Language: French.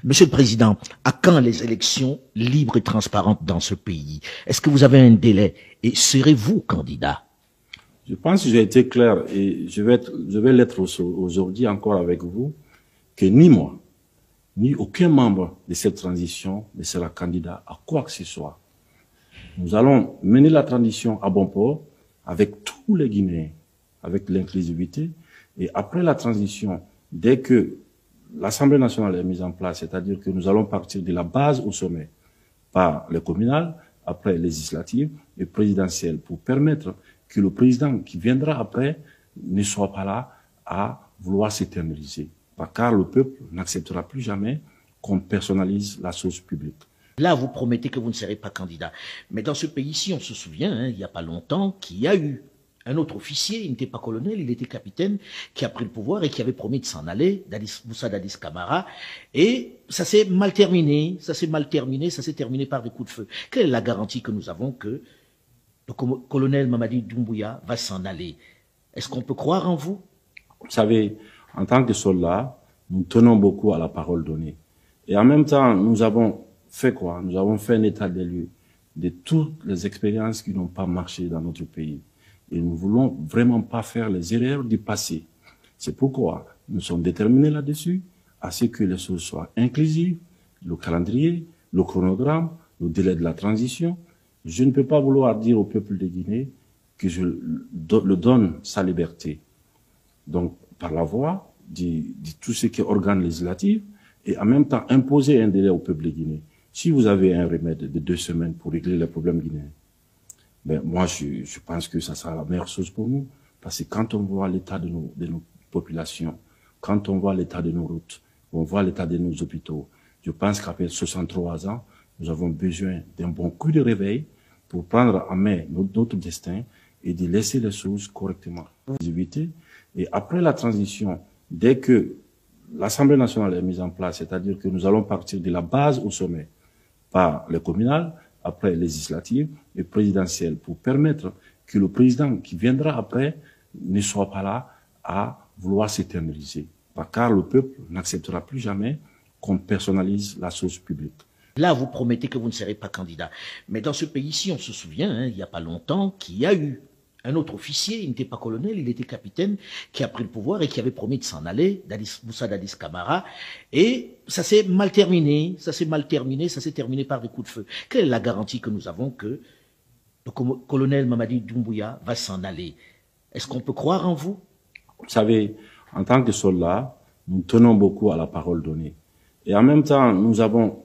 Monsieur le Président, à quand les élections libres et transparentes dans ce pays? Est-ce que vous avez un délai? Et serez-vous candidat? Je pense que j'ai été clair et je vais l'être aujourd'hui encore avec vous, que ni moi, ni aucun membre de cette transition ne sera candidat à quoi que ce soit. Nous allons mener la transition à bon port avec tous les Guinéens, avec l'inclusivité. Et après la transition, dès que l'Assemblée nationale est mise en place, c'est-à-dire que nous allons partir de la base au sommet, par les communales, après les législatives et présidentielles, pour permettre que le président qui viendra après ne soit pas là à vouloir s'éterniser. Car le peuple n'acceptera plus jamais qu'on personnalise la chose publique. Là, vous promettez que vous ne serez pas candidat. Mais dans ce pays-ci, on se souvient, hein, il n'y a pas longtemps, qu'il y a eu un autre officier, il n'était pas colonel, il était capitaine, qui a pris le pouvoir et qui avait promis de s'en aller, Moussa Dadis Camara. Et ça s'est mal terminé, ça s'est terminé par des coups de feu. Quelle est la garantie que nous avons que le colonel Mamadi Doumbouya va s'en aller? Est-ce qu'on peut croire en vous? Vous savez, en tant que soldats, nous tenons beaucoup à la parole donnée. Et en même temps, nous avons fait quoi? Nous avons fait un état des lieux de toutes les expériences qui n'ont pas marché dans notre pays. Et nous ne voulons vraiment pas faire les erreurs du passé. C'est pourquoi nous sommes déterminés là-dessus, à ce que les choses soient inclusives, le calendrier, le chronogramme, le délai de la transition. Je ne peux pas vouloir dire au peuple de Guinée que je le donne sa liberté. Donc, par la voie de tout ce qui est organe législatif, et en même temps imposer un délai au peuple de Guinée. Si vous avez un remède de 2 semaines pour régler les problèmes guinéens, ben moi je pense que ça sera la meilleure chose pour nous. Parce que quand on voit l'état de nos populations, quand on voit l'état de nos routes, on voit l'état de nos hôpitaux, je pense qu'après 63 ans, nous avons besoin d'un bon coup de réveil pour prendre en main notre destin et de laisser les choses correctement. Et après la transition, dès que l'Assemblée nationale est mise en place, c'est-à-dire que nous allons partir de la base au sommet, par les communales, après les législatives et présidentielles, pour permettre que le président qui viendra après ne soit pas là à vouloir s'éterniser. Car le peuple n'acceptera plus jamais qu'on personnalise la chose publique. Là, vous promettez que vous ne serez pas candidat. Mais dans ce pays-ci, on se souvient, hein, il n'y a pas longtemps, qu'il y a eu un autre officier, il n'était pas colonel, il était capitaine, qui a pris le pouvoir et qui avait promis de s'en aller, Moussa Dadis Camara. Et ça s'est mal terminé, ça s'est terminé par des coups de feu. Quelle est la garantie que nous avons que le colonel Mamadi Doumbouya va s'en aller? Est-ce qu'on peut croire en vous? Vous savez, en tant que soldats, nous tenons beaucoup à la parole donnée. Et en même temps, nous avons